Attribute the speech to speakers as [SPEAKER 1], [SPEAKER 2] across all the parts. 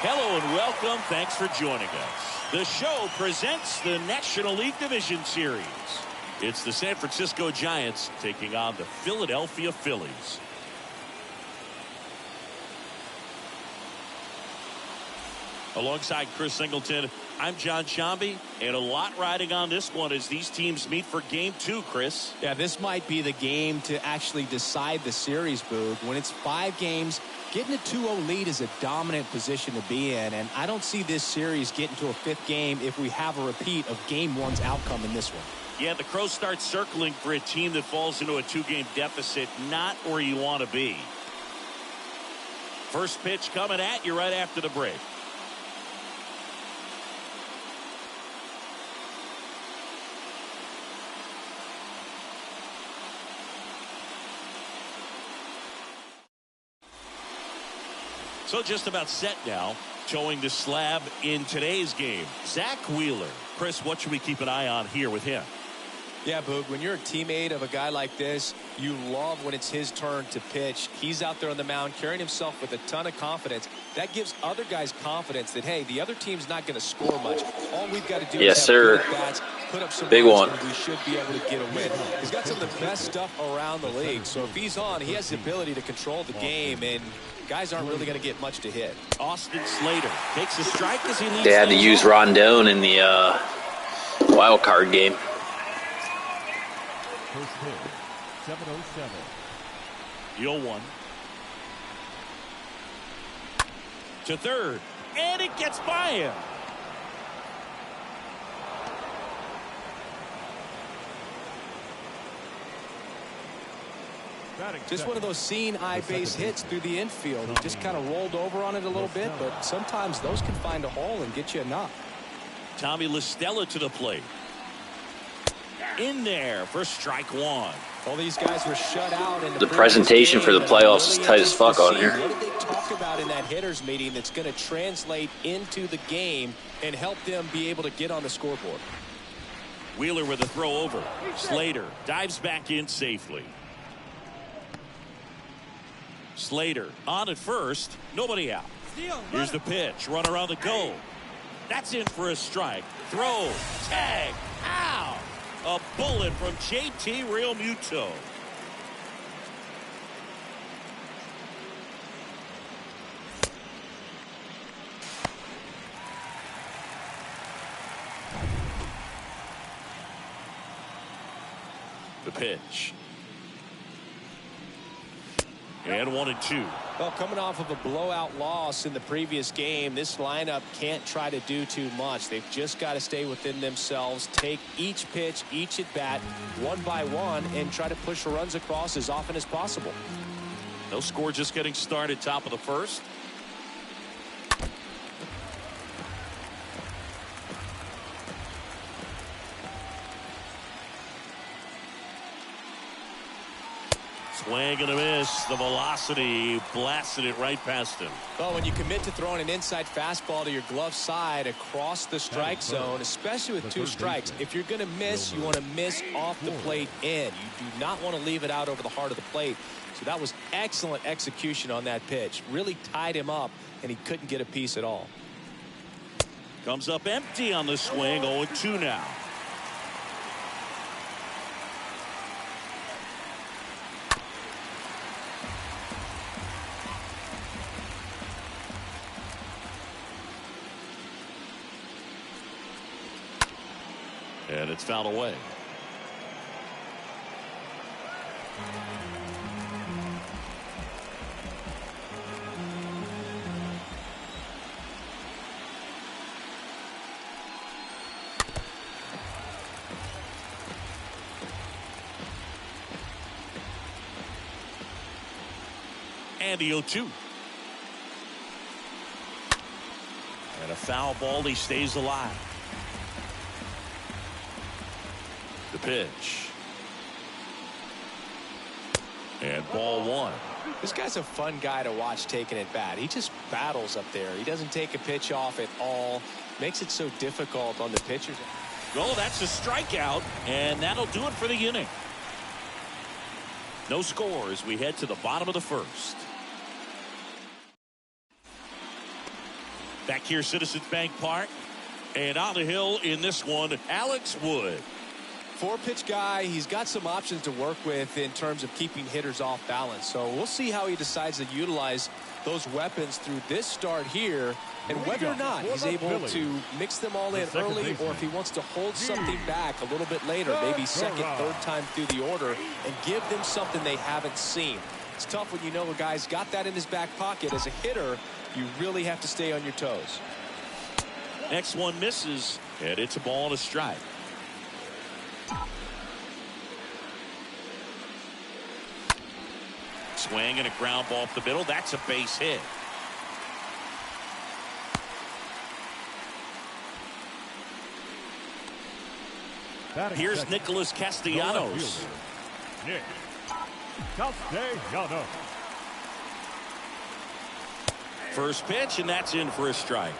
[SPEAKER 1] Hello and welcome. Thanks for joining us. The show presents the National League Division Series. It's the San Francisco Giants taking on the Philadelphia Phillies. Alongside Chris Singleton, I'm John Shambi, and a lot riding on this one as these teams meet for Game 2, Chris.
[SPEAKER 2] Yeah, this might be the game to actually decide the series, Boog. When it's 5 games, getting a 2-0 lead is a dominant position to be in, and I don't see this series getting to a 5th game if we have a repeat of Game 1's outcome in this one.
[SPEAKER 1] Yeah, the Crows start circling for a team that falls into a 2-game deficit, not where you want to be. First pitch coming at you right after the break. So just about set now, towing the slab in today's game. Zach Wheeler. Chris, what should we keep an eye on here with him?
[SPEAKER 2] Yeah, Boog, when you're a teammate of a guy like this, you love when it's his turn to pitch. He's out there on the mound carrying himself with a ton of confidence. That gives other guys confidence that, hey, the other team's not going to score much. All we've got to do is have good bats, put up some
[SPEAKER 3] big
[SPEAKER 2] runs,
[SPEAKER 3] one.
[SPEAKER 2] and we should be able to get a win. He's got some of the best stuff around the league. So if he's on, he has the ability to control the game, and guys aren't really going to get much to hit.
[SPEAKER 1] Austin Slater takes a strike as he leads.
[SPEAKER 3] They had to use Rondon in the wild card game.
[SPEAKER 4] First pitch, 7:07.
[SPEAKER 1] The 0-1. To third. And it gets by him.
[SPEAKER 2] Just one of those seeing eye base hits through the infield. He just kind of rolled over on it a little bit, but sometimes those can find a hole and get you a knock.
[SPEAKER 1] Tommy LaStella to the plate. In there for strike 1.
[SPEAKER 2] All these guys were shut out in
[SPEAKER 3] The presentation for the playoffs is tight as fuck on here.
[SPEAKER 2] What did they talk about in that hitters meeting that's going to translate into the game and help them be able to get on the scoreboard?
[SPEAKER 1] Wheeler with a throw over. Slater dives back in safely. Slater on at first. Nobody out. Here's the pitch. Run around the goal. That's in for a strike. Throw. Tag. Ow. A bullet from JT Realmuto. The pitch. And 1-2.
[SPEAKER 2] Well, coming off of a blowout loss in the previous game, this lineup can't try to do too much. They've just got to stay within themselves, take each pitch, each at bat, one by one, and try to push the runs across as often as possible.
[SPEAKER 1] No score, just getting started, top of the first. Swing and a miss. The velocity blasted it right past him.
[SPEAKER 2] Well, when you commit to throwing an inside fastball to your glove side across the strike zone, especially with 2 strikes, if you're going to miss, you want to miss off the plate in. You do not want to leave it out over the heart of the plate. So that was excellent execution on that pitch. Really tied him up, and he couldn't get a piece at all.
[SPEAKER 1] Comes up empty on the swing. 0-2 now. And it's fouled away. And the 0-2. And a foul ball. He stays alive. The pitch. And ball one.
[SPEAKER 2] This guy's a fun guy to watch taking at bat. He just battles up there. He doesn't take a pitch off at all. Makes it so difficult on the pitchers.
[SPEAKER 1] Oh, that's a strikeout. And that'll do it for the inning. No score as we head to the bottom of the first. Back here, Citizens Bank Park. And on the hill in this one, Alex Wood.
[SPEAKER 2] 4-pitch guy. He's got some options to work with in terms of keeping hitters off balance. So we'll see how he decides to utilize those weapons through this start here, and whether or not he's able to mix them all in early, or if he wants to hold something back a little bit later, maybe second, third time through the order, and give them something they haven't seen. It's tough when you know a guy's got that in his back pocket. As a hitter, you really have to stay on your toes.
[SPEAKER 1] Next one misses, and it's a ball and a strike. Swing and a ground ball up the middle. That's a base hit. Here's Nicholas Castellanos.
[SPEAKER 4] Nick Castellanos.
[SPEAKER 1] First pitch, and that's in for a strike.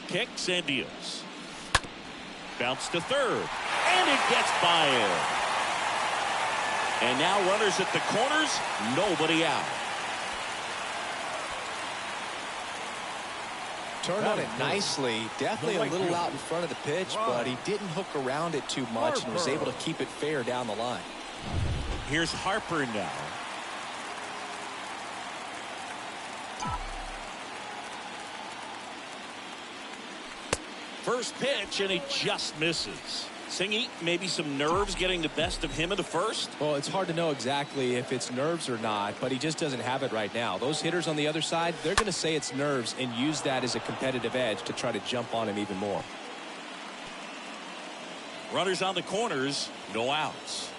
[SPEAKER 1] Kicks and deals. Bounce to third. And it gets by him. And now runners at the corners. Nobody out.
[SPEAKER 2] Turned on it nicely. Definitely a little out in front of the pitch, but he didn't hook around it too much and was able to keep it fair down the line.
[SPEAKER 1] Here's Harper now. First pitch, and he just misses. Singy, maybe some nerves getting the best of him in the first?
[SPEAKER 2] Well, it's hard to know exactly if it's nerves or not, but he just doesn't have it right now. Those hitters on the other side, they're going to say it's nerves and use that as a competitive edge to try to jump on him even more.
[SPEAKER 1] Runners on the corners, no outs.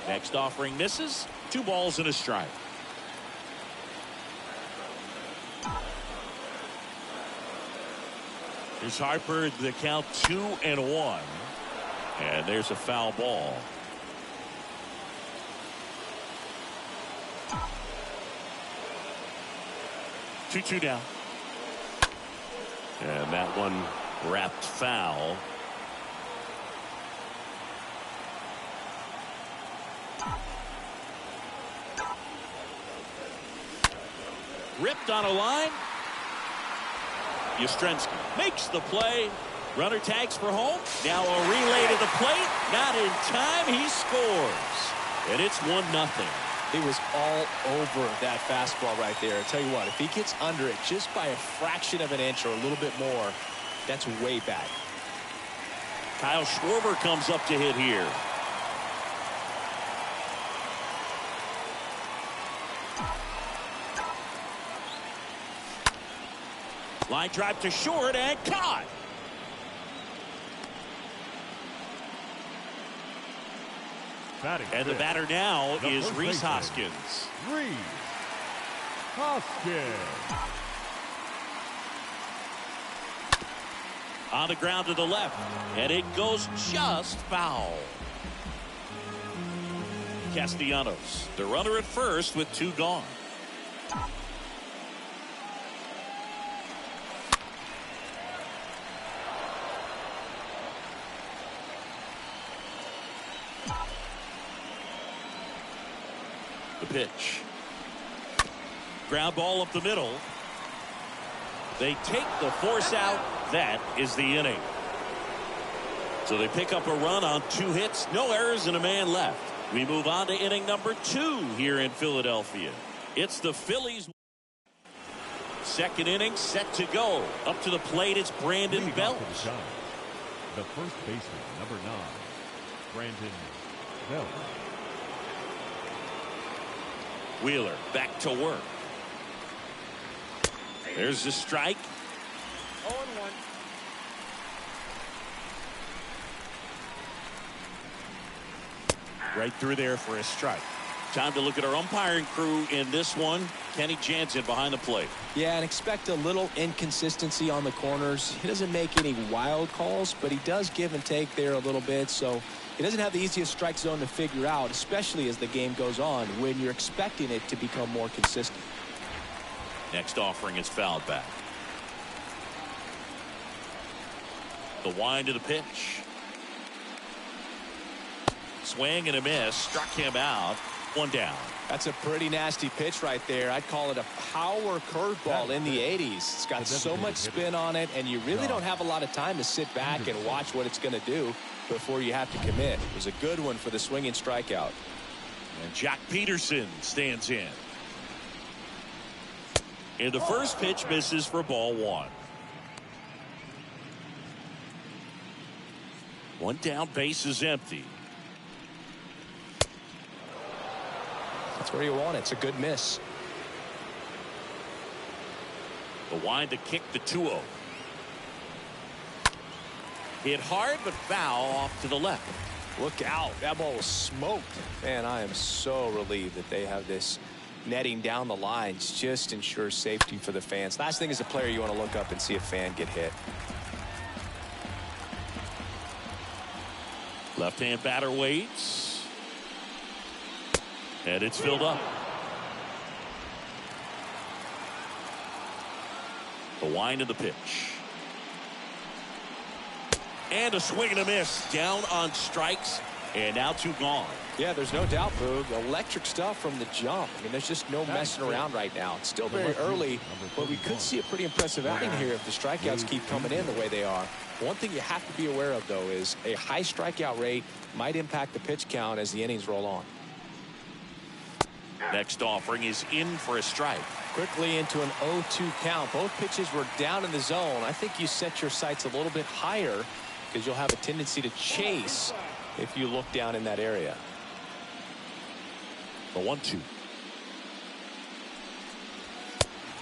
[SPEAKER 1] Next offering misses. 2 balls and a strike. Here's Harper, the count 2-1. And there's a foul ball. Two down. And that one wrapped foul. Ripped on a line. Yastrzemski makes the play. Runner tags for home. Now a relay to the plate. Not in time. He scores. And it's 1-0.
[SPEAKER 2] He was all over that fastball right there. I tell you what, if he gets under it just by a fraction of an inch or a little bit more, that's way back.
[SPEAKER 1] Kyle Schwarber comes up to hit here. Line drive to short and caught. And the batter now is Rhys Hoskins.
[SPEAKER 4] Rhys Hoskins.
[SPEAKER 1] On the ground to the left. And it goes just foul. Castellanos, the runner at first with 2 gone. The pitch. Ground ball up the middle. They take the force out. That is the inning. So they pick up a run on 2 hits, no errors, and a man left. We move on to inning number 2 here in Philadelphia. It's the Phillies. Second inning set to go. Up to the plate, it's Brandon Belt.
[SPEAKER 4] The first baseman, number 9, Brandon Belt.
[SPEAKER 1] Wheeler back to work. There's the strike.
[SPEAKER 5] 0-1.
[SPEAKER 1] Right through there for a strike. Time to look at our umpiring crew in this one. Kenny Jansen behind the plate.
[SPEAKER 2] Yeah, and expect a little inconsistency on the corners. He doesn't make any wild calls, but he does give and take there a little bit. So he doesn't have the easiest strike zone to figure out, especially as the game goes on when you're expecting it to become more consistent.
[SPEAKER 1] Next offering is fouled back. The wind to the pitch. Swing and a miss. Struck him out. One down.
[SPEAKER 2] That's a pretty nasty pitch right there. I'd call it a power curveball in the 80s. It's got so much spin on it, and you really don't have a lot of time to sit back and watch what it's going to do before you have to commit. It was a good one for the swinging strikeout.
[SPEAKER 1] And Jack Peterson stands in. And the first pitch misses for ball one. One down, base is empty.
[SPEAKER 2] That's where you want it. It's a good miss.
[SPEAKER 1] The wind to kick the 2-0. Hit hard but foul off to the left.
[SPEAKER 2] Look out. That ball was smoked. Man, I am so relieved that they have this netting down the lines. Just ensures safety for the fans. Last thing as a player, you want to look up and see a fan get hit.
[SPEAKER 1] Left-hand batter waits. And it's filled up. The wind of the pitch. And a swing and a miss. Down on strikes. And now 2 gone.
[SPEAKER 2] Yeah, there's no doubt, Boog. Electric stuff from the jump. I mean, there's just no messing around right now. It's still very early, but we could see a pretty impressive outing here if the strikeouts keep coming in the way they are. One thing you have to be aware of, though, is a high strikeout rate might impact the pitch count as the innings roll on.
[SPEAKER 1] Next offering is in for a strike.
[SPEAKER 2] Quickly into an 0-2 count. Both pitches were down in the zone. I think you set your sights a little bit higher because you'll have a tendency to chase if you look down in that area.
[SPEAKER 1] The 1-2.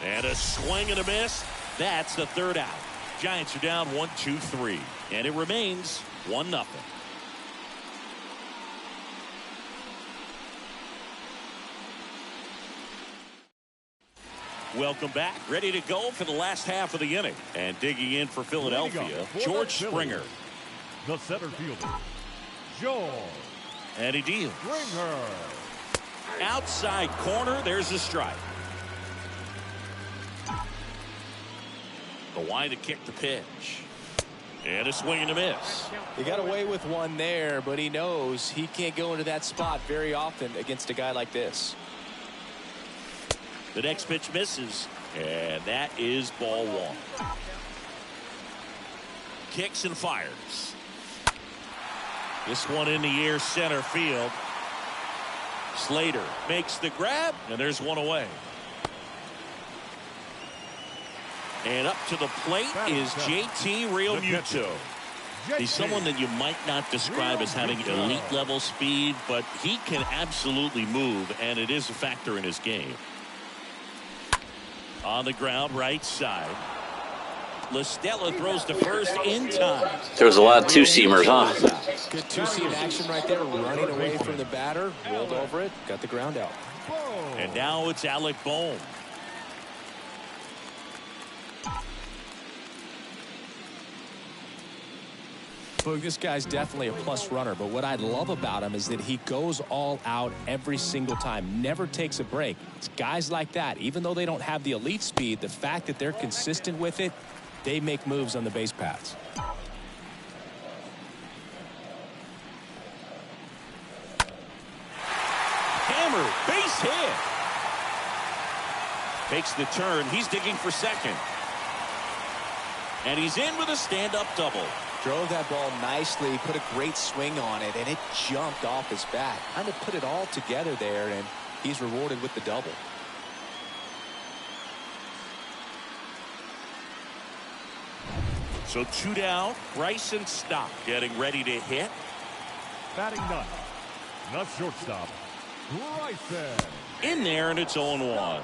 [SPEAKER 1] And a swing and a miss. That's the third out. Giants are down 1-2-3. And it remains 1-0. Welcome back. Ready to go for the last half of the inning. And digging in for Philadelphia, George Springer.
[SPEAKER 4] The center fielder, George.
[SPEAKER 1] And he deals.
[SPEAKER 4] Springer.
[SPEAKER 1] Outside corner. There's a strike. The wind to kick the pitch. And a swing and a miss.
[SPEAKER 2] He got away with one there, but he knows he can't go into that spot very often against a guy like this.
[SPEAKER 1] The next pitch misses, and that is ball one. Kicks and fires. This one in the air center field. Slater makes the grab, and there's one away. And up to the plate is JT Realmuto. He's someone that you might not describe as having elite level speed, but he can absolutely move, and it is a factor in his game. On the ground, right side. LaStella throws to first in time.
[SPEAKER 3] There was a lot of two-seamers, huh?
[SPEAKER 2] Good two-seam action right there, running away from the batter, rolled over it, got the ground out.
[SPEAKER 1] And now it's Alec Bohm.
[SPEAKER 2] Boog, this guy's definitely a plus runner, but what I love about him is that he goes all out every single time, never takes a break. It's guys like that, even though they don't have the elite speed, the fact that they're consistent with it, they make moves on the base paths.
[SPEAKER 1] Hammer, base hit. Takes the turn. He's digging for second. And he's in with a stand-up double.
[SPEAKER 2] Drove that ball nicely, put a great swing on it, and it jumped off his bat. Kind of put it all together there, and he's rewarded with the double.
[SPEAKER 1] So 2 down, Bryson Stott getting ready to hit.
[SPEAKER 4] Batting ninth, the shortstop, Bryson.
[SPEAKER 1] In there, and it's 0-1.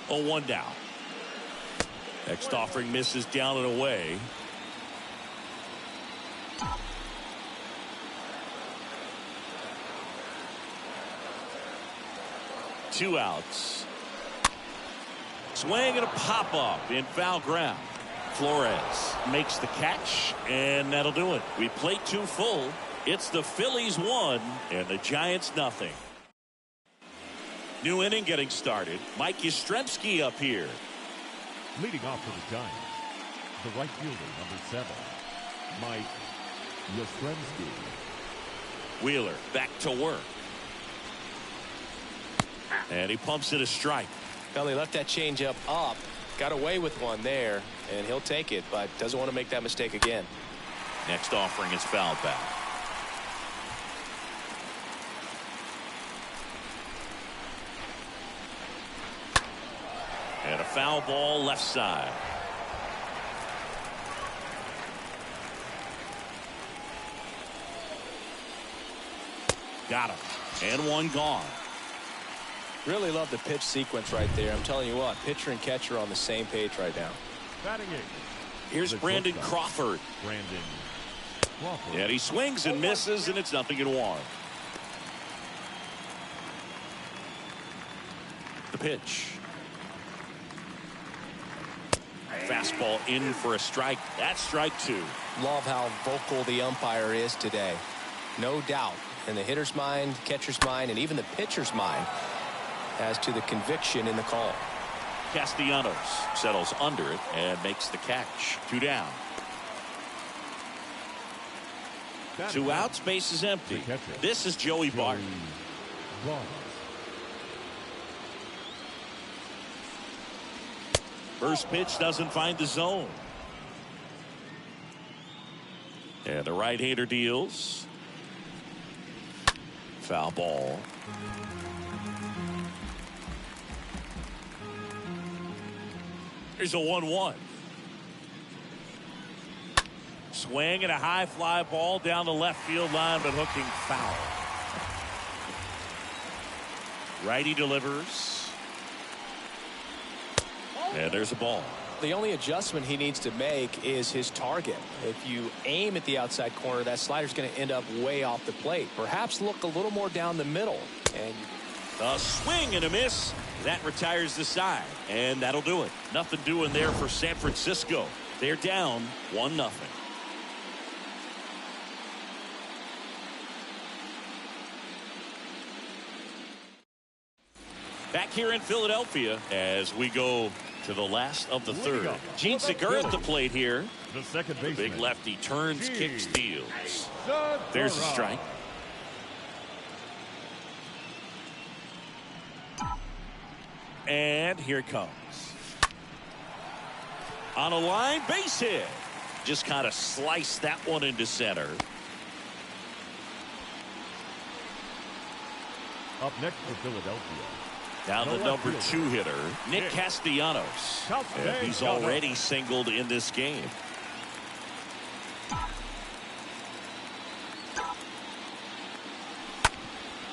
[SPEAKER 1] 0-1 down. Next offering misses down and away. Two outs. Swing and a pop up in foul ground. Flores makes the catch, and that'll do it. We played 2 full. It's the Phillies 1 and the Giants nothing. New inning getting started. Mike Yastrzemski up here.
[SPEAKER 4] Leading off for the Giants, the right fielder, number 7, Mike Yastrzemski.
[SPEAKER 1] Wheeler back to work. And he pumps it a strike.
[SPEAKER 2] Well, he left that changeup up. Got away with one there, and he'll take it, but doesn't want to make that mistake again.
[SPEAKER 1] Next offering is fouled back. And a foul ball left side. Got him. And one gone.
[SPEAKER 2] Really love the pitch sequence right there. I'm telling you what, pitcher and catcher are on the same page right now.
[SPEAKER 4] Batting 8.
[SPEAKER 1] Here's Brandon Crawford.
[SPEAKER 4] Brandon Crawford.
[SPEAKER 1] And he swings and misses, and it's 0-1. The pitch. Fastball in for a strike. That's strike 2.
[SPEAKER 2] Love how vocal the umpire is today. No doubt in the hitter's mind, catcher's mind, and even the pitcher's mind as to the conviction in the call.
[SPEAKER 1] Castellanos settles under it and makes the catch. 2 down. 2 outs, base is empty. This is Joey Barton. First pitch doesn't find the zone. And the right-hander deals. Foul ball. Here's a 1-1. Swing and a high fly ball down the left field line, but hooking foul. Righty delivers. And there's a ball.
[SPEAKER 2] The only adjustment he needs to make is his target. If you aim at the outside corner, that slider's going to end up way off the plate. Perhaps look a little more down the middle. And
[SPEAKER 1] a swing and a miss. That retires the side. And that'll do it. Nothing doing there for San Francisco. They're down 1-0. Back here in Philadelphia as we go to the last of the third. Gene Segura at the plate here.
[SPEAKER 4] The second baseman.
[SPEAKER 1] Big lefty turns, kicks, steals. There's a strike. And here it comes. On a line, base hit. Just kind of sliced that one into center.
[SPEAKER 4] Up next for Philadelphia.
[SPEAKER 1] Now the number 2 hitter, Nick Castellanos. And he's already singled in this game.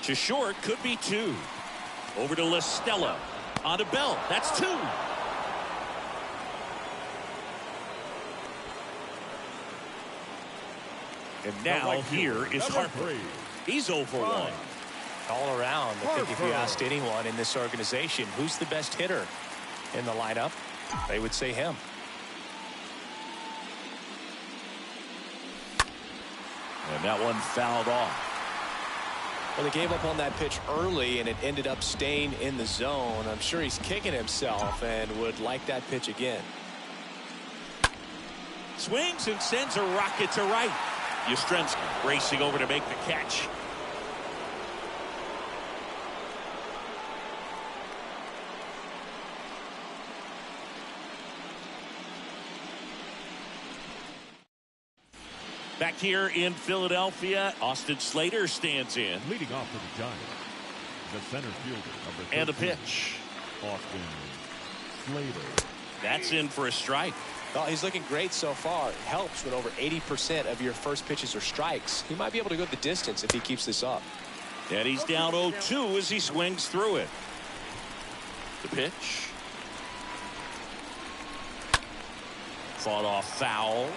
[SPEAKER 1] To short, could be 2. Over to LaStella. On to Bell. That's 2. And now here is Harper. He's 0 for 1.
[SPEAKER 2] all around, I think if you asked anyone in this organization who's the best hitter in the lineup, they would say him.
[SPEAKER 1] And that one fouled off.
[SPEAKER 2] Well, they gave up on that pitch early, and it ended up staying in the zone. I'm sure he's kicking himself and would like that pitch again.
[SPEAKER 1] Swings and sends a rocket to right. Yastrzemski racing over to make the catch. Back here in Philadelphia, Austin Slater stands in.
[SPEAKER 4] Leading off for the Giants, the center fielder, number 13,
[SPEAKER 1] and a pitch.
[SPEAKER 4] Austin Slater.
[SPEAKER 1] That's in for a strike.
[SPEAKER 2] Well, he's looking great so far. It helps when over 80% of your first pitches are strikes. He might be able to go the distance if he keeps this up.
[SPEAKER 1] And he's down 0-2 as he swings through it. The pitch. Fought off foul.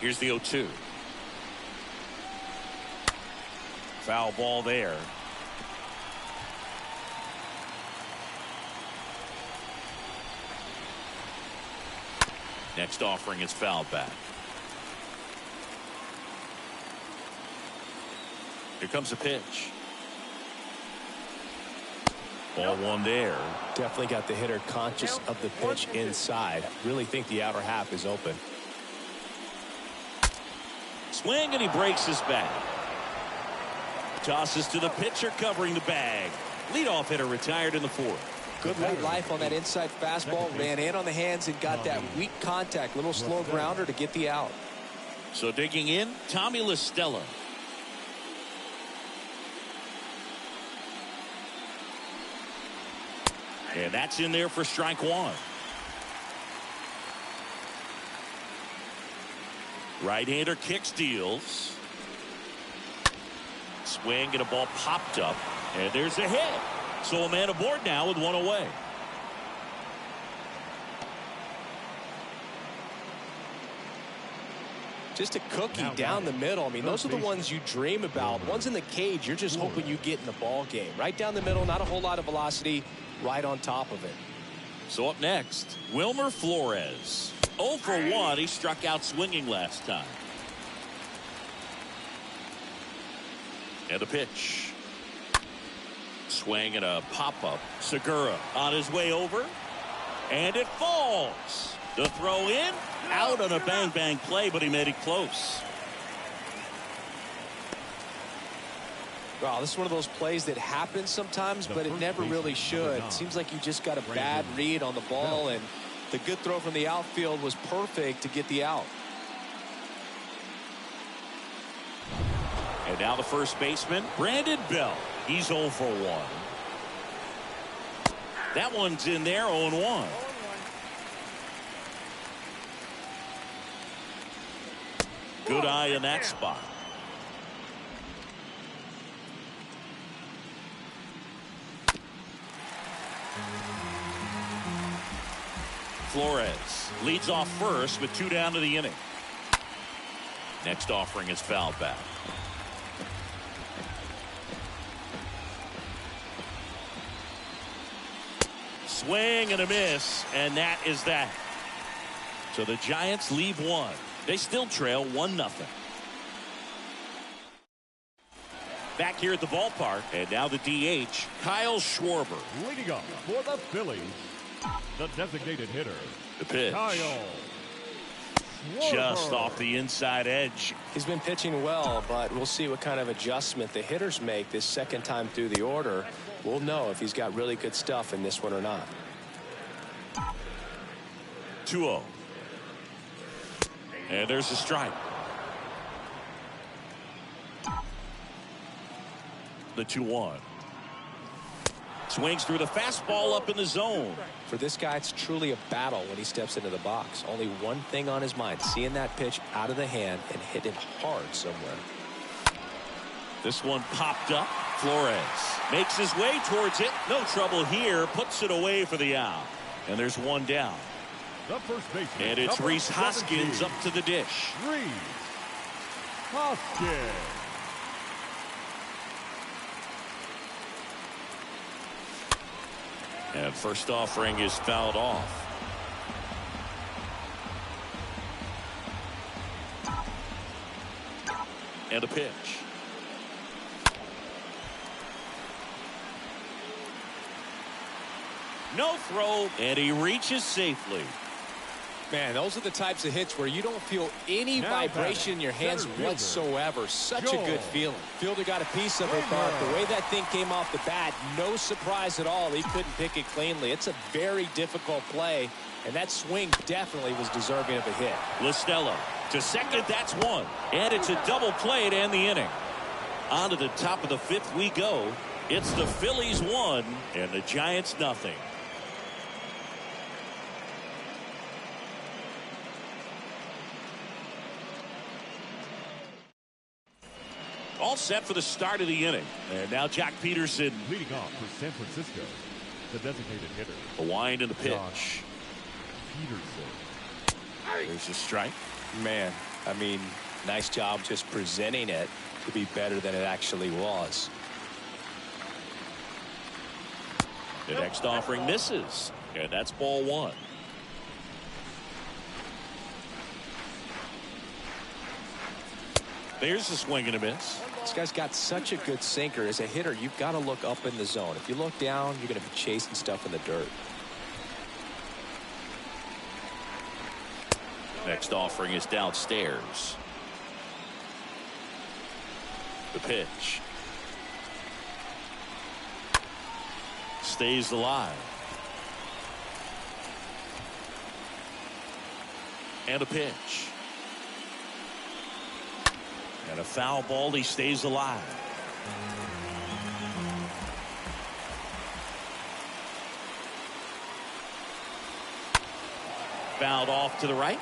[SPEAKER 1] Here's the 0-2. Foul ball there. Next offering is fouled back. Here comes the pitch. Ball one there.
[SPEAKER 2] Definitely got the hitter conscious of the pitch inside. Really think the outer half is open.
[SPEAKER 1] Swing, and he breaks his bat. Tosses to the pitcher covering the bag. Leadoff hitter retired in the fourth.
[SPEAKER 2] Good late life on that inside fastball. Ran in on the hands and got that weak contact. Little slow grounder to get the out.
[SPEAKER 1] So digging in, Tommy La Stella. And that's in there for strike one. Right-hander kick steals. Swing and a ball popped up. And there's a hit. So a man aboard now with one away.
[SPEAKER 2] Just a cookie down the middle. I mean, those are the ones you dream about. Ones in the cage, you're just hoping you get in the ball game. Right down the middle, not a whole lot of velocity. Right on top of it.
[SPEAKER 1] So up next, Wilmer Flores. 0 for 1. He struck out swinging last time. And a pitch. Swing and a pop-up. Segura on his way over. And it falls. The throw in. Out on a bang-bang play, but he made it close.
[SPEAKER 2] Wow, this is one of those plays that happens sometimes, but it never really should. It seems like you just got a bad read on the ball, and the good throw from the outfield was perfect to get the out.
[SPEAKER 1] And now the first baseman, Brandon Bell. He's 0 for 1. That one's in there, 0-1. Good eye in that spot. Flores leads off first with 2 down to the inning. Next offering is fouled back. Swing and a miss, and that is that. So the Giants leave one. They still trail 1-0. Back here at the ballpark, and now the DH, Kyle Schwarber.
[SPEAKER 4] Leading up for the Phillies, the designated hitter,
[SPEAKER 1] The pitch.
[SPEAKER 4] Kyle
[SPEAKER 1] Just
[SPEAKER 4] Schwarber.
[SPEAKER 1] off the inside edge.
[SPEAKER 2] He's been pitching well, but we'll see what kind of adjustment the hitters make this second time through the order. We'll know if he's got really good stuff in this one or not.
[SPEAKER 1] 2-0. And there's a strike. The 2-1. Swings through the fastball up in the zone.
[SPEAKER 2] For this guy, it's truly a battle when he steps into the box. Only one thing on his mind, seeing that pitch out of the hand and hit it hard somewhere.
[SPEAKER 1] This one popped up. Flores makes his way towards it. No trouble here. Puts it away for the out. And there's one down.
[SPEAKER 4] The first baseman,
[SPEAKER 1] And it's
[SPEAKER 4] number
[SPEAKER 1] Rhys Hoskins
[SPEAKER 4] 17,
[SPEAKER 1] up to the dish.
[SPEAKER 4] Rhys Hoskins.
[SPEAKER 1] And first offering is fouled off. And a pitch. No throw, and he reaches safely.
[SPEAKER 2] Man, those are the types of hits where you don't feel any vibration in your hands whatsoever. Such a good feeling. Fielder got a piece of it, but the way that thing came off the bat, no surprise at all. He couldn't pick it cleanly. It's a very difficult play, and that swing definitely was deserving of a hit.
[SPEAKER 1] La Stella to second, that's one. And it's a double play to end the inning. On to the top of the fifth we go. It's the Phillies 1 and the Giants nothing. All set for the start of the inning. And now Jack Peterson.
[SPEAKER 4] Leading off for San Francisco, The designated hitter.
[SPEAKER 1] The wind and the pitch.
[SPEAKER 4] Josh Peterson.
[SPEAKER 1] There's a strike.
[SPEAKER 2] Man, I mean, nice job just presenting it to be better than it actually was.
[SPEAKER 1] The next offering misses, and that's ball one. There's a swing and a miss.
[SPEAKER 2] This guy's got such a good sinker. As a hitter, you've got to look up in the zone. If you look down, you're going to be chasing stuff in the dirt.
[SPEAKER 1] Next offering is downstairs. The pitch. Stays alive. And a pitch. And a foul ball. He stays alive. Fouled off to the right.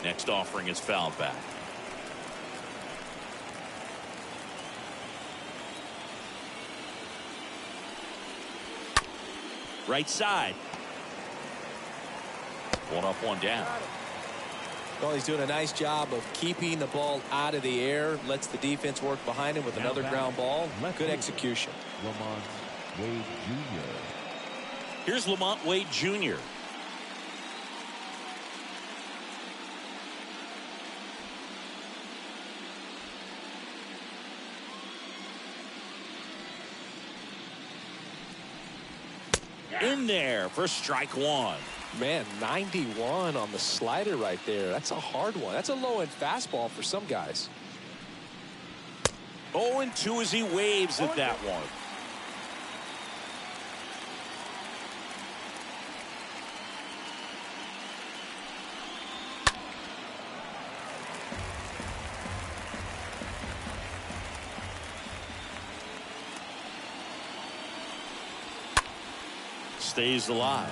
[SPEAKER 1] Next offering is fouled back. Right side. One up, one down.
[SPEAKER 2] Well, he's doing a nice job of keeping the ball out of the air. Lets the defense work behind him with another ground ball. Good execution.
[SPEAKER 4] Lamont Wade Jr.
[SPEAKER 1] Here's Lamont Wade Jr. In there for strike one.
[SPEAKER 2] Man, 91 on the slider right there. That's a hard one. That's a low-end fastball for some guys.
[SPEAKER 1] 0-2 as he waves at that one. Stays alive.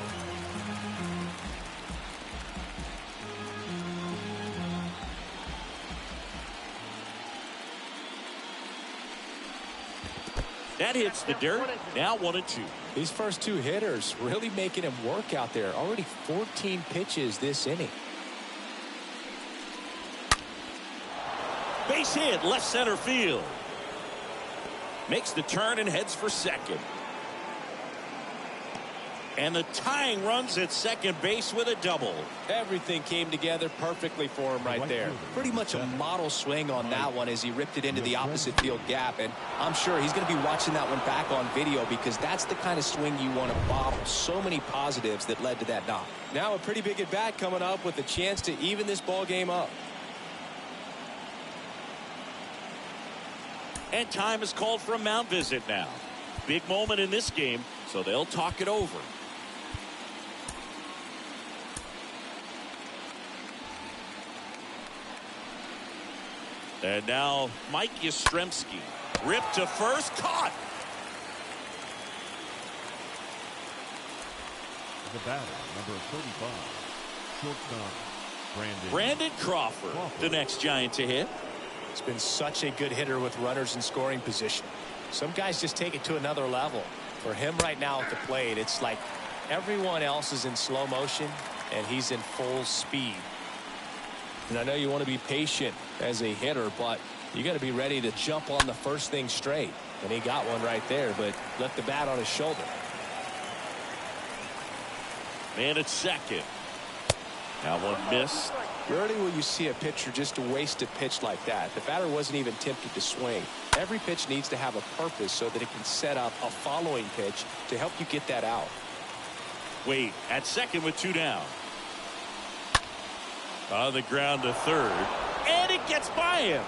[SPEAKER 1] That hits the dirt. Now 1-2.
[SPEAKER 2] These first two hitters really making him work out there. Already 14 pitches this inning.
[SPEAKER 1] Base hit, left center field. Makes the turn and heads for second. And the tying runs at second base with a double.
[SPEAKER 2] Everything came together perfectly for him right there. Pretty much a model swing on that one as he ripped it into the opposite field gap. And I'm sure he's going to be watching that one back on video because that's the kind of swing you want to bottle. So many positives that led to that knock. Now a pretty big at bat coming up with a chance to even this ball game up.
[SPEAKER 1] And time is called for a mound visit now. Big moment in this game, so they'll talk it over. And now Mike Yastrzemski. Ripped to first. Caught.
[SPEAKER 4] The batter, number 35, shortstop
[SPEAKER 1] Brandon Crawford, the next Giant to hit.
[SPEAKER 2] He's been such a good hitter with runners in scoring position. Some guys just take it to another level. For him right now at the plate, it's like everyone else is in slow motion and he's in full speed. And I know you want to be patient as a hitter, but you got to be ready to jump on the first thing straight. And he got one right there, but left the bat on his shoulder.
[SPEAKER 1] Man at second. Now one missed.
[SPEAKER 2] Rarely will you see a pitcher just waste a pitch like that. The batter wasn't even tempted to swing. Every pitch needs to have a purpose so that it can set up a following pitch to help you get that out.
[SPEAKER 1] Wade at second with two down. On the ground to third. And it gets by him.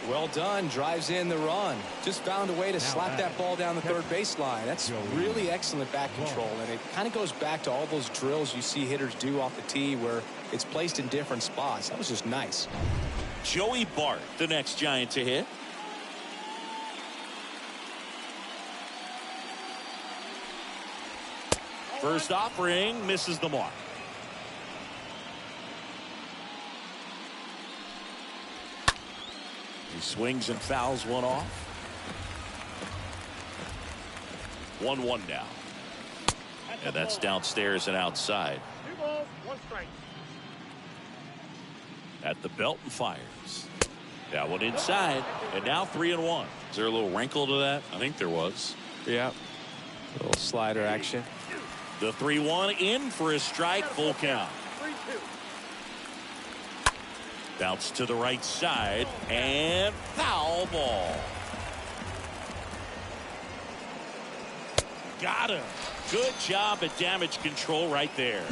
[SPEAKER 2] Well done. Drives in the run. Just found a way to slap that ball down the third baseline. That's really excellent back control. And it kind of goes back to all those drills you see hitters do off the tee where it's placed in different spots. That was just nice.
[SPEAKER 1] Joey Bart, the next Giant to hit. First offering misses the mark. He swings and fouls one off. 1-1 now. And that's downstairs and outside.
[SPEAKER 4] 2 balls, 1 strike.
[SPEAKER 1] At the belt and fires. That one inside. And now 3-1. Is there a little wrinkle to that? I think there was.
[SPEAKER 2] Yeah. A little slider action.
[SPEAKER 1] The 3-1 in for a strike. Full count.
[SPEAKER 4] 3-2.
[SPEAKER 1] Bounce to the right side. And foul ball. Got him. Good job at damage control right there.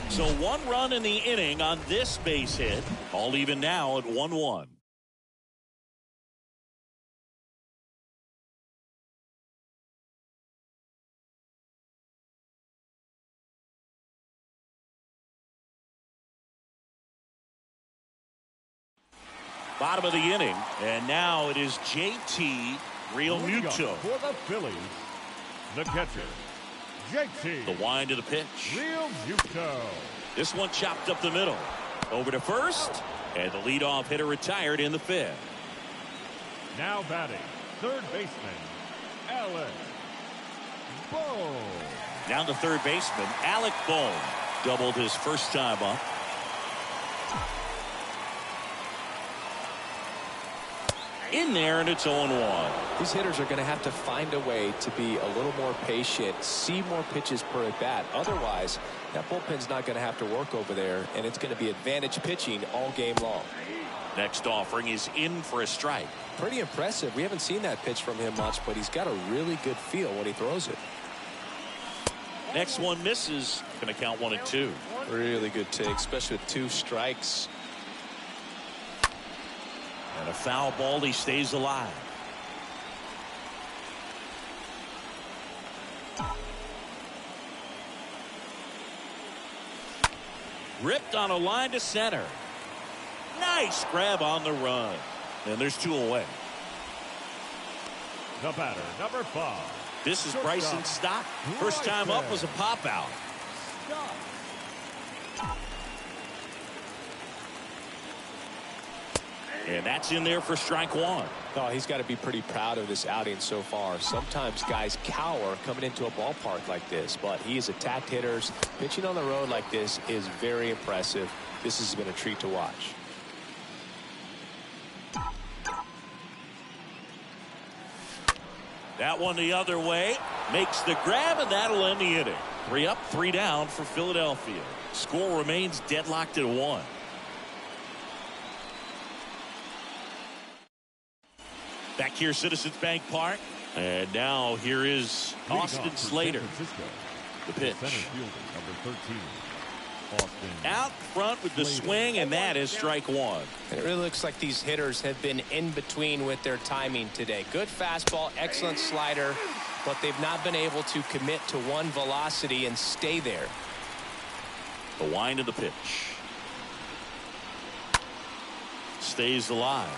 [SPEAKER 1] So 1 run in the inning on this base hit. All even now at 1-1. Bottom of the inning, and now it is JT Realmuto.
[SPEAKER 4] For the Phillies, the catcher, JT.
[SPEAKER 1] The wind of the pitch.
[SPEAKER 4] Realmuto.
[SPEAKER 1] This one chopped up the middle. Over to first, and the leadoff hitter retired in the 5th.
[SPEAKER 4] Now batting, third baseman, Alec Bohm.
[SPEAKER 1] Down to third baseman, Alec Bohm. Doubled his first time up. In there, and it's 0-1.
[SPEAKER 2] These hitters are going to have to find a way to be a little more patient, see more pitches per at bat. Otherwise, that bullpen's not going to have to work over there, and it's going to be advantage pitching all game long.
[SPEAKER 1] Next offering is in for a strike.
[SPEAKER 2] Pretty impressive. We haven't seen that pitch from him much, but he's got a really good feel when he throws it.
[SPEAKER 1] Next one misses. Going to count 1-2.
[SPEAKER 2] Really good take, especially with 2 strikes.
[SPEAKER 1] And a foul ball. He stays alive. Ripped on a line to center. Nice grab on the run. And there's 2 away.
[SPEAKER 4] The batter, number 5.
[SPEAKER 1] This is Bryson Stott. First time up was a pop out. And that's in there for strike 1.
[SPEAKER 2] Oh, he's got to be pretty proud of this outing so far. Sometimes guys cower coming into a ballpark like this, but he has attacked hitters. Pitching on the road like this is very impressive. This has been a treat to watch.
[SPEAKER 1] That one the other way. Makes the grab, and that'll end the inning. 3 up, 3 down for Philadelphia. Score remains deadlocked at 1. Back here, Citizens Bank Park. And now here is Austin Slater. The pitch.
[SPEAKER 4] Center fielder, number 13. Austin.
[SPEAKER 1] Out front with the swing, and that is strike 1.
[SPEAKER 2] And it really looks like these hitters have been in between with their timing today. Good fastball, excellent slider, but they've not been able to commit to one velocity and stay there.
[SPEAKER 1] The wind of the pitch. Stays alive.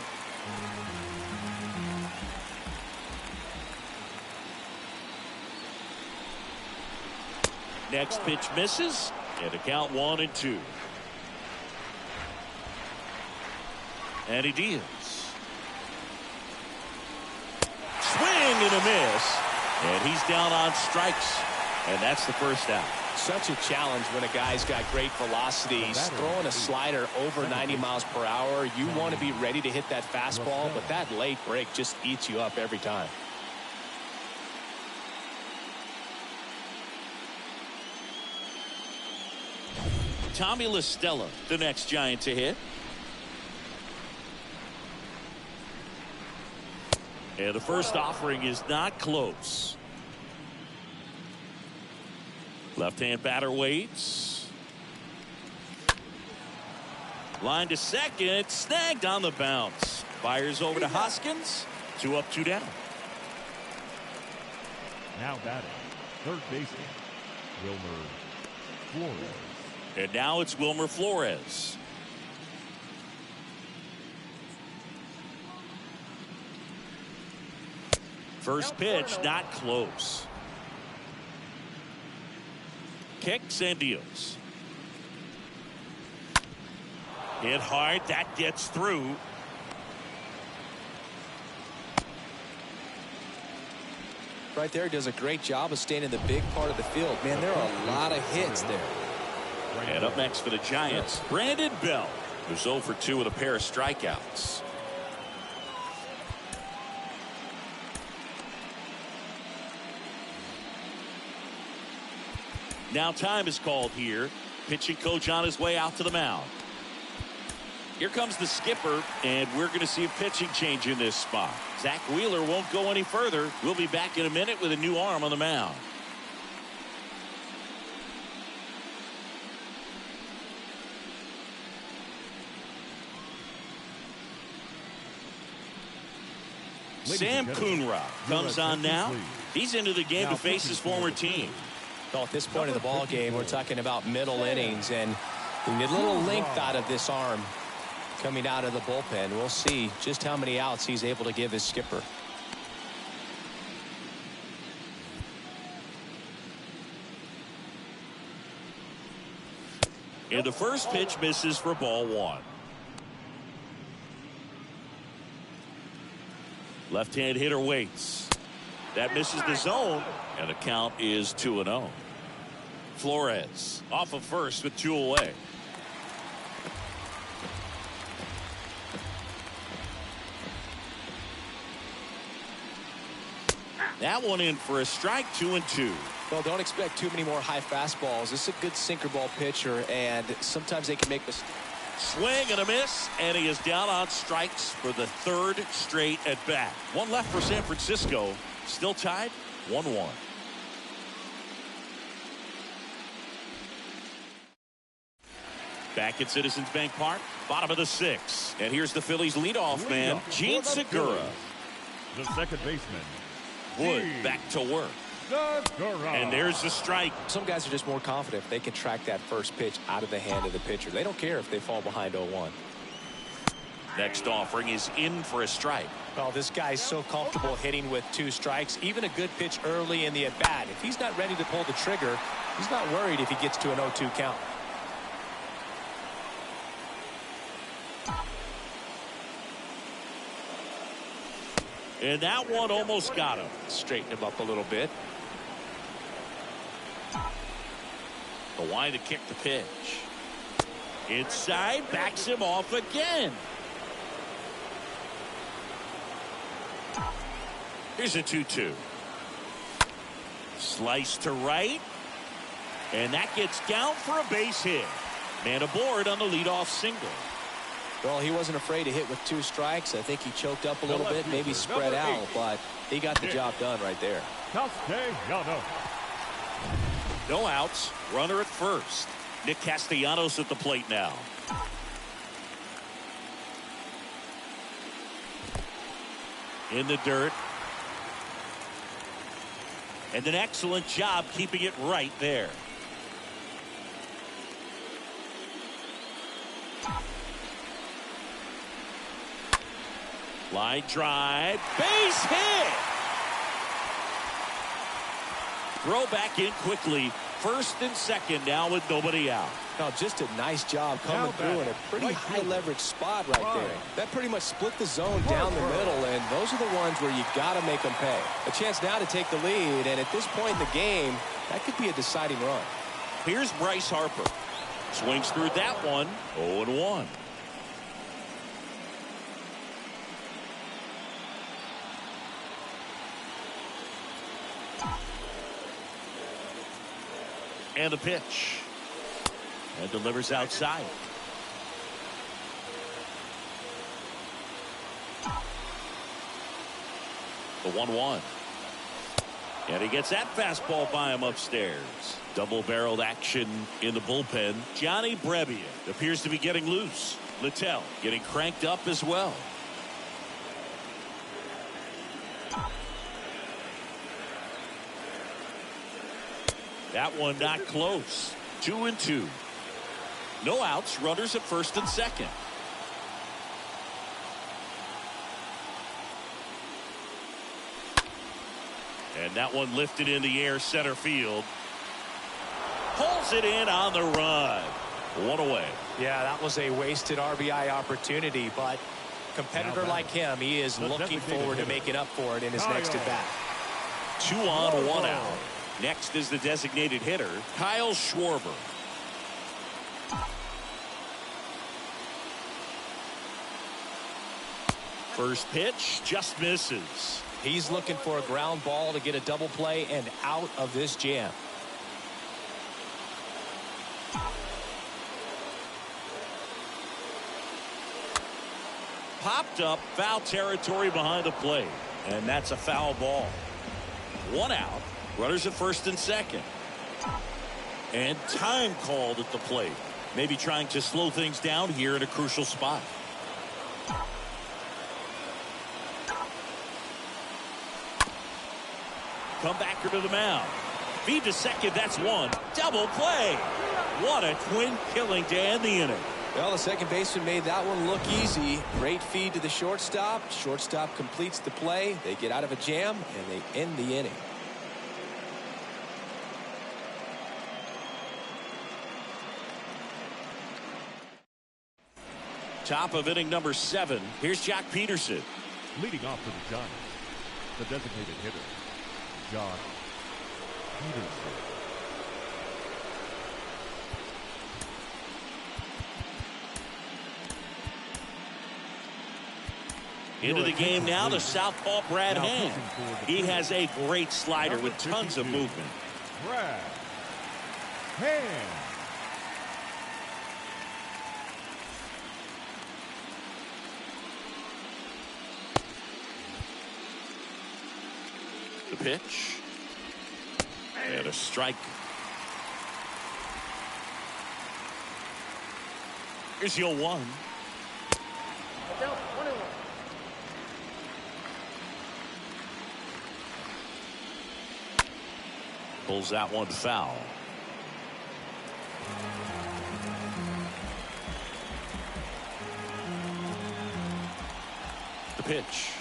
[SPEAKER 1] Next pitch misses, and a count 1-2. And he deals. Swing and a miss, and he's down on strikes, and that's the first out.
[SPEAKER 2] Such a challenge when a guy's got great velocity. He's throwing a slider over 90 miles per hour. You want to be ready to hit that fastball, but that late break just eats you up every time.
[SPEAKER 1] Tommy La Stella, the next Giant to hit. And the first offering is not close. Left-hand batter waits. Line to second. Snagged on the bounce. Fires over to Hoskins. 2 up, 2 down.
[SPEAKER 4] Now batting, third baseman, Wilmer Flores.
[SPEAKER 1] And now it's Wilmer Flores. First pitch, not close. kicks and deals. Hit hard. That gets through.
[SPEAKER 2] Right there, does a great job of staying in the big part of the field. Man, there are a lot of hits there.
[SPEAKER 1] And up next for the Giants, Brandon Bell, who's 0 for 2 with a pair of strikeouts. Now time is called here. Pitching coach on his way out to the mound. Here comes the skipper, and we're going to see a pitching change in this spot. Zach Wheeler won't go any further. We'll be back in a minute with a new arm on the mound. Sam Coonrod comes on now. He's into the game to face his former team.
[SPEAKER 2] Well, at this point of the ball game, we're talking about middle innings, and we need a little length out of this arm coming out of the bullpen. We'll see just how many outs he's able to give his skipper.
[SPEAKER 1] And the first pitch misses for ball 1. Left-hand hitter waits. That misses the zone, and the count is 2-0. Flores off of first with 2 away. That one in for a strike, 2-2.
[SPEAKER 2] Well, don't expect too many more high fastballs. This is a good sinker ball pitcher, and sometimes they can make mistakes.
[SPEAKER 1] Swing and a miss, and he is down on strikes for the 3rd straight at bat. One left for San Francisco. Still tied, 1-1. Back at Citizens Bank Park, bottom of the 6th. And here's the Phillies leadoff man, Gene Segura.
[SPEAKER 4] The second baseman,
[SPEAKER 1] Wood back to work. And there's the strike.
[SPEAKER 2] Some guys are just more confident if they can track that first pitch out of the hand of the pitcher. They don't care if they fall behind 0-1.
[SPEAKER 1] Next offering is in for a strike.
[SPEAKER 2] Well, this guy's so comfortable hitting with 2 strikes. Even a good pitch early in the at-bat. If he's not ready to pull the trigger, he's not worried if he gets to an 0-2 count.
[SPEAKER 1] And that one almost got him.
[SPEAKER 2] Straighten him up a little bit.
[SPEAKER 1] The line to kick the pitch. Inside, backs him off again. Here's a 2-2. Slice to right. And that gets down for a base hit. Man aboard on the leadoff single.
[SPEAKER 2] Well, he wasn't afraid to hit with 2 strikes. I think he choked up a little bit, maybe spread out, but he got the job done right there.
[SPEAKER 1] No outs. Runner at first. Nick Castellanos at the plate now. In the dirt. And an excellent job keeping it right there. Line drive. Base hit. Throw back in quickly. First and second now with nobody out.
[SPEAKER 2] Now, just a nice job coming through in a pretty high leverage spot right there. That pretty much split the zone down the middle, and those are the ones where you got to make them pay. A chance now to take the lead, and at this point in the game, that could be a deciding run.
[SPEAKER 1] Here's Bryce Harper. Swings through that one. 0-1. And the pitch. And delivers outside. The 1-1. And he gets that fastball by him upstairs. Double-barreled action in the bullpen. Johnny Brebbia appears to be getting loose. Littell getting cranked up as well. That one not close. 2-2. No outs. Runners at first and second. And that one lifted in the air center field. Pulls it in on the run. One away.
[SPEAKER 2] Yeah, that was a wasted RBI opportunity, but competitor like him, he is looking forward to making up for it in his next at bat.
[SPEAKER 1] 2 on, 1 out. Next is the designated hitter, Kyle Schwarber. First pitch just misses.
[SPEAKER 2] He's looking for a ground ball to get a double play and out of this jam.
[SPEAKER 1] Popped up, foul territory behind the plate, and that's a foul ball. 1 out, runners at first and second. And time called at the plate. Maybe trying to slow things down here in a crucial spot. Comebacker to the mound. Feed to second, that's 1. Double play. What a twin killing to end the inning.
[SPEAKER 2] Well, the second baseman made that one look easy. Great feed to the shortstop. Shortstop completes the play. They get out of a jam, and they end the inning.
[SPEAKER 1] Top of inning number 7. Here's Jock Peterson.
[SPEAKER 4] Leading off for the Giants, the designated hitter, Jock Peterson.
[SPEAKER 1] Into the game now, the southpaw Brad Hand. He has a great slider with tons of movement.
[SPEAKER 4] Brad Hand.
[SPEAKER 1] The pitch. And a strike. Here's your 1. Pulls that one foul. The pitch.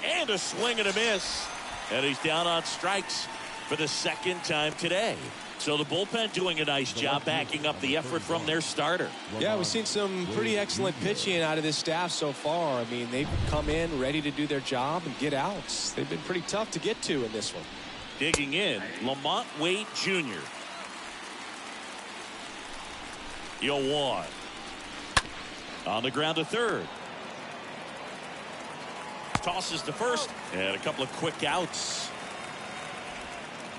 [SPEAKER 1] And a swing and a miss. And he's down on strikes for the second time today. So the bullpen doing a nice job backing up the effort from their starter.
[SPEAKER 2] Yeah, we've seen some pretty excellent pitching out of this staff so far. I mean, they've come in ready to do their job and get outs. They've been pretty tough to get to in this one.
[SPEAKER 1] Digging in, Lamont Wade Jr. You'll 1. On the ground to third. Tosses to first, and a couple of quick outs.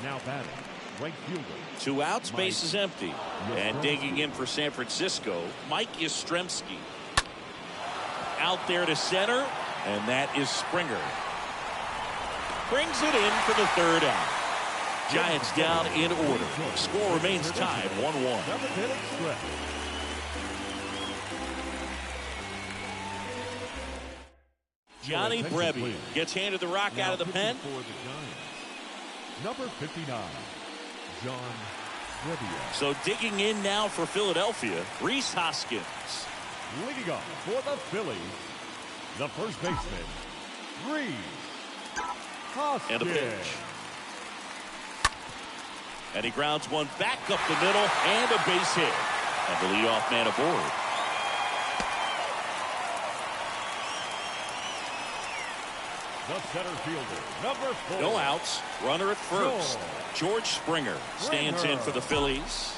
[SPEAKER 4] Now batting, right fielder.
[SPEAKER 1] 2 outs, base is empty. And digging in for San Francisco, Mike Yastrzemski. Out there to center, and that is Springer. Brings it in for the 3rd out. Giants down in order. Score remains tied 1-1. Johnny Brevy gets handed the rock out of the pen.
[SPEAKER 4] Number 59, John Brevia.
[SPEAKER 1] So digging in now for Philadelphia, Rhys Hoskins.
[SPEAKER 4] Leading off for the Phillies, the first baseman, Rhys Hoskins.
[SPEAKER 1] And a pitch. And he grounds one back up the middle and a base hit. And the leadoff man aboard.
[SPEAKER 4] The center fielder, number 4.
[SPEAKER 1] No outs. Runner at first. George Springer stands in for the Phillies.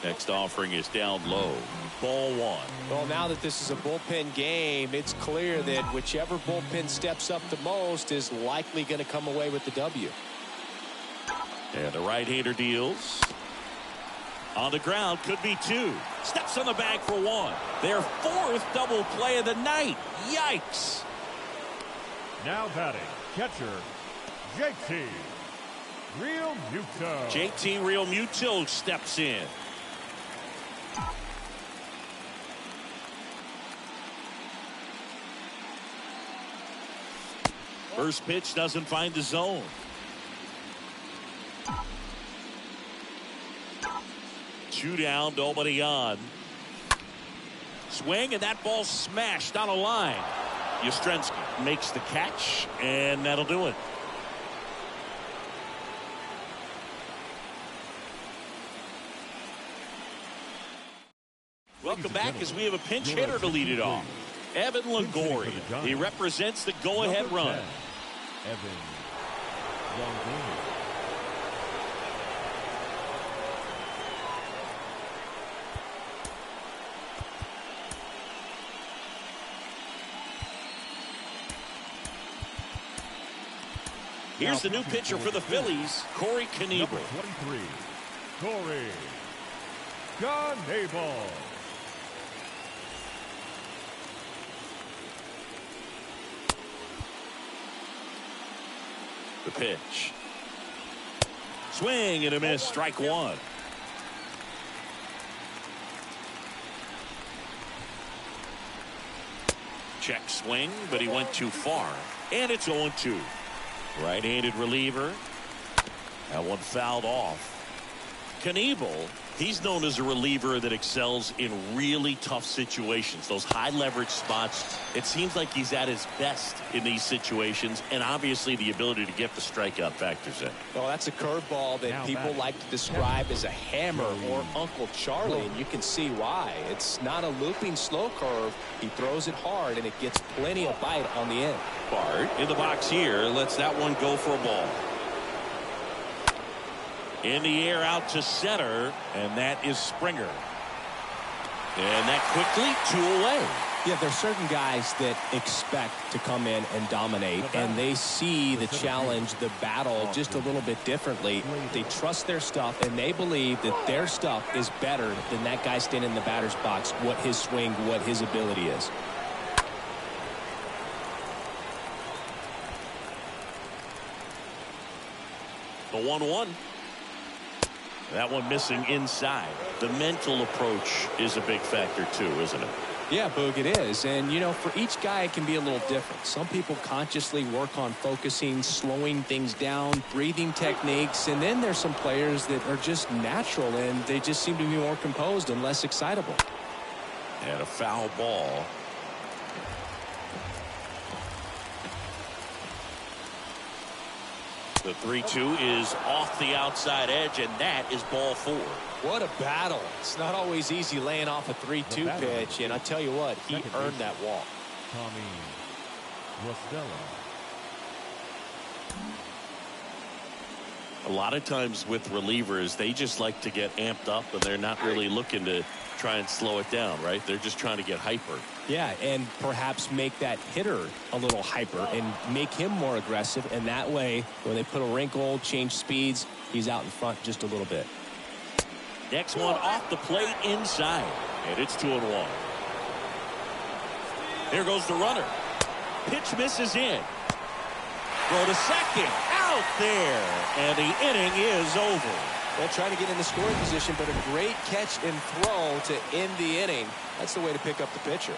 [SPEAKER 1] Next offering is down low. Ball 1.
[SPEAKER 2] Well, now that this is a bullpen game, it's clear that whichever bullpen steps up the most is likely going to come away with the W.
[SPEAKER 1] And the right-hander deals. On the ground, could be 2. Steps on the bag for 1. Their 4th double play of the night. Yikes.
[SPEAKER 4] Now batting, catcher, JT Realmuto.
[SPEAKER 1] JT Realmuto steps in. First pitch doesn't find the zone. Two down, nobody on. Swing, and that ball smashed on a line. Yastrzemski makes the catch, and that'll do it. welcome back as we have a pinch hitter to lead it off. Evan Longoria. He represents the go-ahead run.
[SPEAKER 4] Evan Longoria.
[SPEAKER 1] Here's the new pitcher for the Phillies, Corey Knebel.
[SPEAKER 4] 23, Corey Knebel.
[SPEAKER 1] The pitch. Swing and a miss, strike one. Check swing, but he went too far. And it's 0-2. Right-handed reliever. That one fouled off. Knebel, he's known as a reliever that excels in really tough situations. Those high leverage spots, it seems like he's at his best in these situations, and obviously the ability to get the strikeout factors in.
[SPEAKER 2] Well, that's a curveball that people like to describe as a hammer or Uncle Charlie, and you can see why. It's not a looping slow curve. He throws it hard, and it gets plenty of bite on the end.
[SPEAKER 1] Bart in the box here lets that one go for a ball. In the air out to center, and that is Springer. And that quickly 2 away.
[SPEAKER 2] Yeah, there's certain guys that expect to come in and dominate, and they see the challenge, the battle just a little bit differently. They trust their stuff, and they believe that their stuff is better than that guy standing in the batter's box, what his swing, what his ability is.
[SPEAKER 1] The 1-1. That one missing inside. The mental approach is a big factor too, isn't it?
[SPEAKER 2] Yeah, Boog, it is. And, you know, for each guy, it can be a little different. Some people consciously work on focusing, slowing things down, breathing techniques. And then there's some players that are just natural, and they just seem to be more composed and less excitable.
[SPEAKER 1] And a foul ball. The 3-2 is off the outside edge, and that is ball 4.
[SPEAKER 2] What a battle. It's not always easy laying off a 3-2 pitch, and I tell you what, he earned that walk.
[SPEAKER 4] Tommy Rostello.
[SPEAKER 1] A lot of times with relievers, they just like to get amped up, and they're not really looking to try and slow it down, right? They're just trying to get hyper.
[SPEAKER 2] Yeah, and perhaps make that hitter a little hyper and make him more aggressive, and that way, when they put a wrinkle, change speeds, he's out in front just a little bit.
[SPEAKER 1] Next one off the plate inside, and it's 2-1. There goes the runner. Pitch misses in. Throw to second. Out there. And the inning is over.
[SPEAKER 2] Well, trying to get in the scoring position, but a great catch and throw to end the inning. That's the way to pick up the pitcher.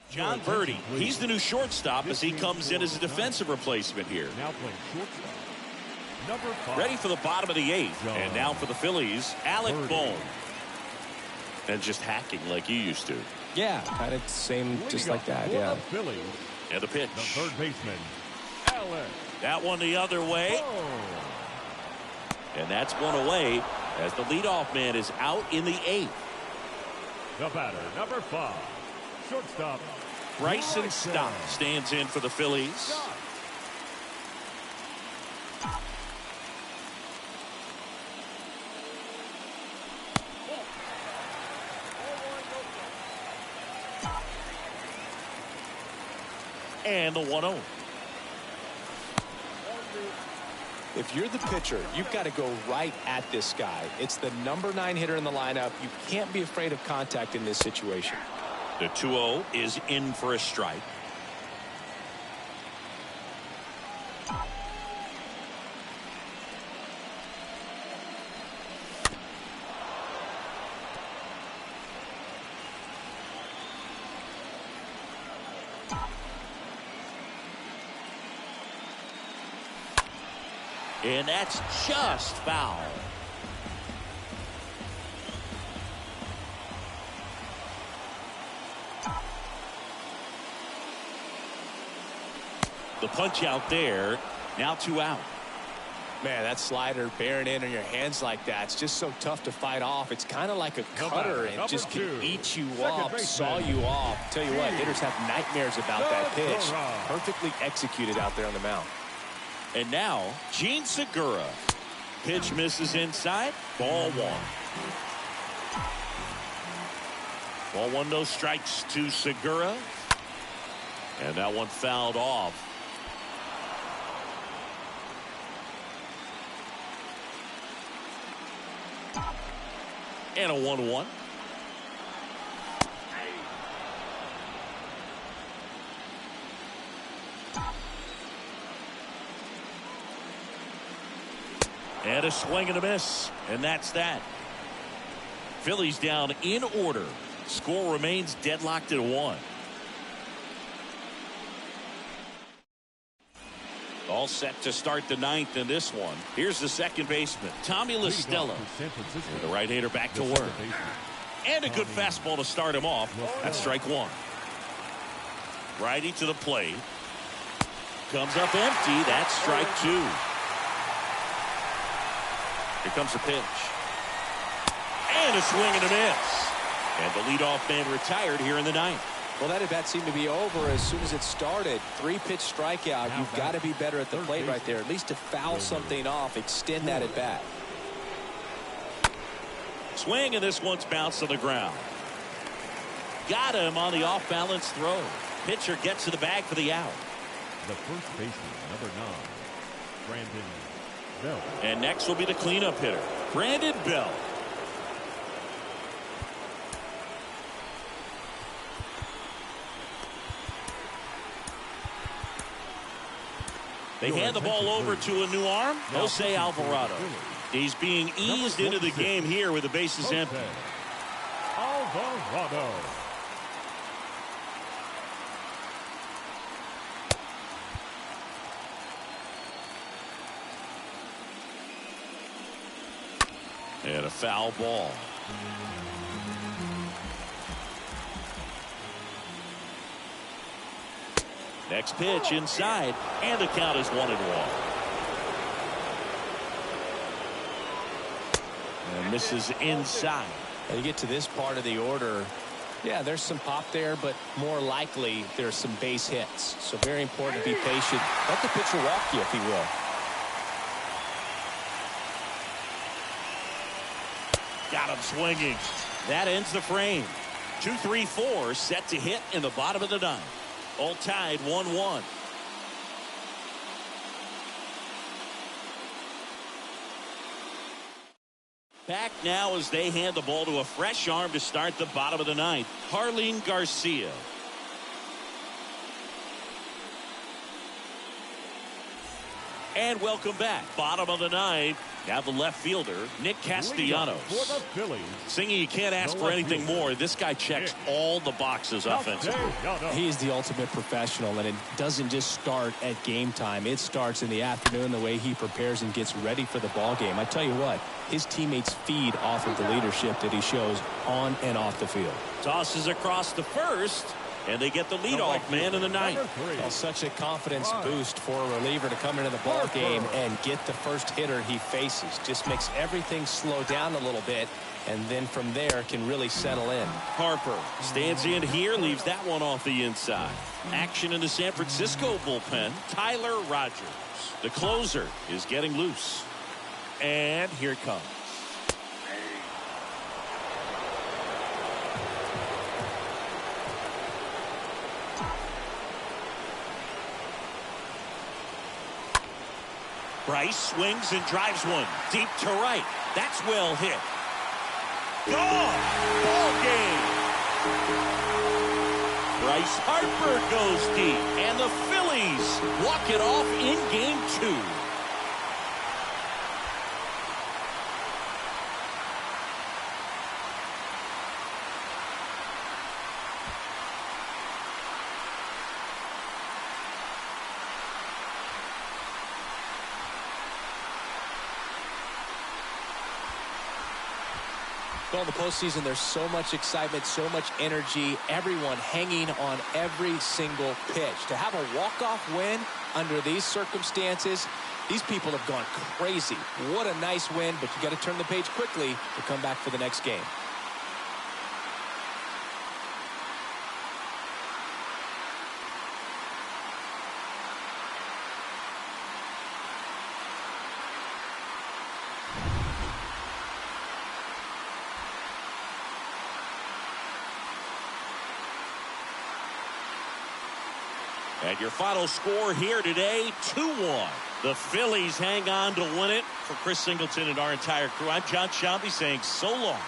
[SPEAKER 1] John Birdie, he's the new shortstop as he comes in as a defensive replacement here.
[SPEAKER 4] Now playing shortstop. Number 5.
[SPEAKER 1] Ready for the bottom of the 8th. And now for the Phillies, Alec Bohm. And just hacking like you used to.
[SPEAKER 2] Yeah, kind of same, just like that, yeah.
[SPEAKER 4] Phillies,
[SPEAKER 1] and the pitch.
[SPEAKER 4] the third baseman, Alec.
[SPEAKER 1] That one the other way. And that's one away as the leadoff man is out in the 8th.
[SPEAKER 4] The batter, number 5, shortstop,
[SPEAKER 1] Bryson Stott stands in for the Phillies. And the 1-0.
[SPEAKER 2] If you're the pitcher, you've got to go right at this guy. It's the number 9 hitter in the lineup. You can't be afraid of contact in this situation.
[SPEAKER 1] The 2-0 is in for a strike. And that's just foul. The punch out there. Now 2 out.
[SPEAKER 2] Man, that slider bearing in on your hands like that, it's just so tough to fight off. It's kind of like a cutter and just can eat you up, saw you off. Tell you what, hitters have nightmares about that pitch. Perfectly executed out there on the mound.
[SPEAKER 1] And now, Gene Segura. Pitch misses inside. Ball one. Ball one, no strikes to Segura. And that one fouled off. And a 1-1. And a swing and a miss. And that's that. Phillies down in order. Score remains deadlocked at 1. All set to start the 9th in this one. Here's the second baseman, Tommy La Stella. And the right-hander back to work. And a good fastball to start him off. That's strike one. Righty to the plate. Comes up empty. That's strike two. Here comes the pitch. And a swing and a miss. And the leadoff man retired here in the 9th.
[SPEAKER 2] Well, that at bat seemed to be over as soon as it started. 3-pitch strikeout. You've got to be better at the plate right there, at least to foul something off, extend that at bat.
[SPEAKER 1] Swing, and this one's bounced to the ground. Got him on the off-balance throw. Pitcher gets to the bag for the out.
[SPEAKER 4] The first baseman, number 9, Brandon Bell.
[SPEAKER 1] And next will be the cleanup hitter, Brandon Bell. They hand the ball over to a new arm, Jose Alvarado. He's being eased into the game here with the bases empty.
[SPEAKER 4] Alvarado.
[SPEAKER 1] And a foul ball. Next pitch inside, and the count is 1-1. And misses inside.
[SPEAKER 2] And you get to this part of the order. Yeah, there's some pop there, but more likely there's some base hits. So very important to be patient. Let the pitcher walk you if he will.
[SPEAKER 1] Got him swinging. That ends the frame. 2-3-4 set to hit in the bottom of the 9th. All tied 1-1. Back now as they hand the ball to a fresh arm to start the bottom of the 9th. Harleen Garcia. And welcome back. Bottom of the 9th. Now the left fielder, Nick Castellanos.
[SPEAKER 4] For the Phillies.
[SPEAKER 1] Singing, you can't ask for anything more. This guy checks all the boxes offensively.
[SPEAKER 2] He is the ultimate professional, and it doesn't just start at game time. It starts in the afternoon, the way he prepares and gets ready for the ball game. I tell you what, his teammates feed off of the leadership that he shows on and off the field.
[SPEAKER 1] Tosses across the first, and they get the leadoff man in the 9th.
[SPEAKER 2] Well, such a confidence boost for a reliever to come into the ball game and get the first hitter he faces. Just makes everything slow down a little bit, and then from there can really settle in.
[SPEAKER 1] Harper stands in here, leaves that one off the inside. Action in the San Francisco bullpen. Tyler Rogers, the closer, is getting loose. And here it comes. Bryce swings and drives one deep to right. That's well hit. Gone! Ball game! Bryce Harper goes deep, and the Phillies walk it off in game 2.
[SPEAKER 2] Well, in the postseason, there's so much excitement, so much energy, everyone hanging on every single pitch. To have a walk-off win under these circumstances, these people have gone crazy. What a nice win, but you got to turn the page quickly to come back for the next game.
[SPEAKER 1] And your final score here today, 2-1. The Phillies hang on to win it. For Chris Singleton and our entire crew, I'm John Shambi saying so long.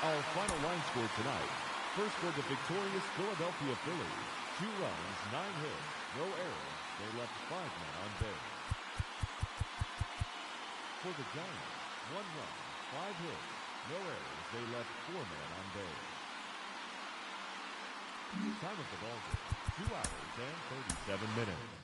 [SPEAKER 4] Our final line score tonight. First for the victorious Philadelphia Phillies. 2 runs, 9 hits, no errors. They left 5 men on base. For the Giants, 1 run, 5 hits, no errors. They left 4 men on base. Time of the ball game, 2 hours and 37 minutes.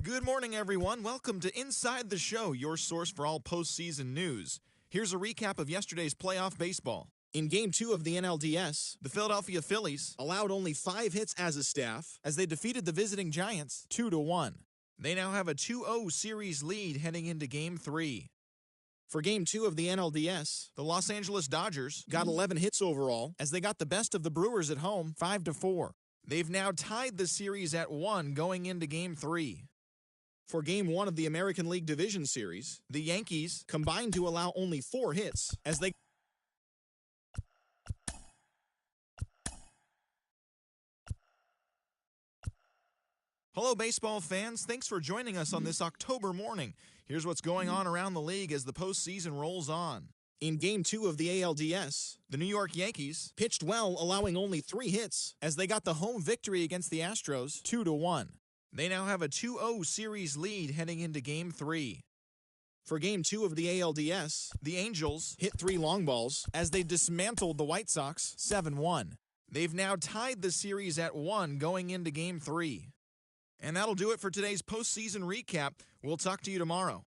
[SPEAKER 5] Good morning, everyone. Welcome to Inside the Show, your source for all postseason news. Here's a recap of yesterday's playoff baseball. In Game 2 of the NLDS, the Philadelphia Phillies allowed only 5 hits as a staff as they defeated the visiting Giants 2-1. They now have a 2-0 series lead heading into Game 3. For Game 2 of the NLDS, the Los Angeles Dodgers got 11 hits overall as they got the best of the Brewers at home 5-4. They've now tied the series at 1 going into Game 3. For Game 1 of the American League Division Series, the Yankees combined to allow only 4 hits as they... Hello, baseball fans. Thanks for joining us on this October morning. Here's what's going on around the league as the postseason rolls on. In Game 2 of the ALDS, the New York Yankees pitched well, allowing only 3 hits as they got the home victory against the Astros 2-1. They now have a 2-0 series lead heading into Game 3. For Game 2 of the ALDS, the Angels hit 3 long balls as they dismantled the White Sox 7-1. They've now tied the series at 1 going into Game 3. And that'll do it for today's postseason recap. We'll talk to you tomorrow.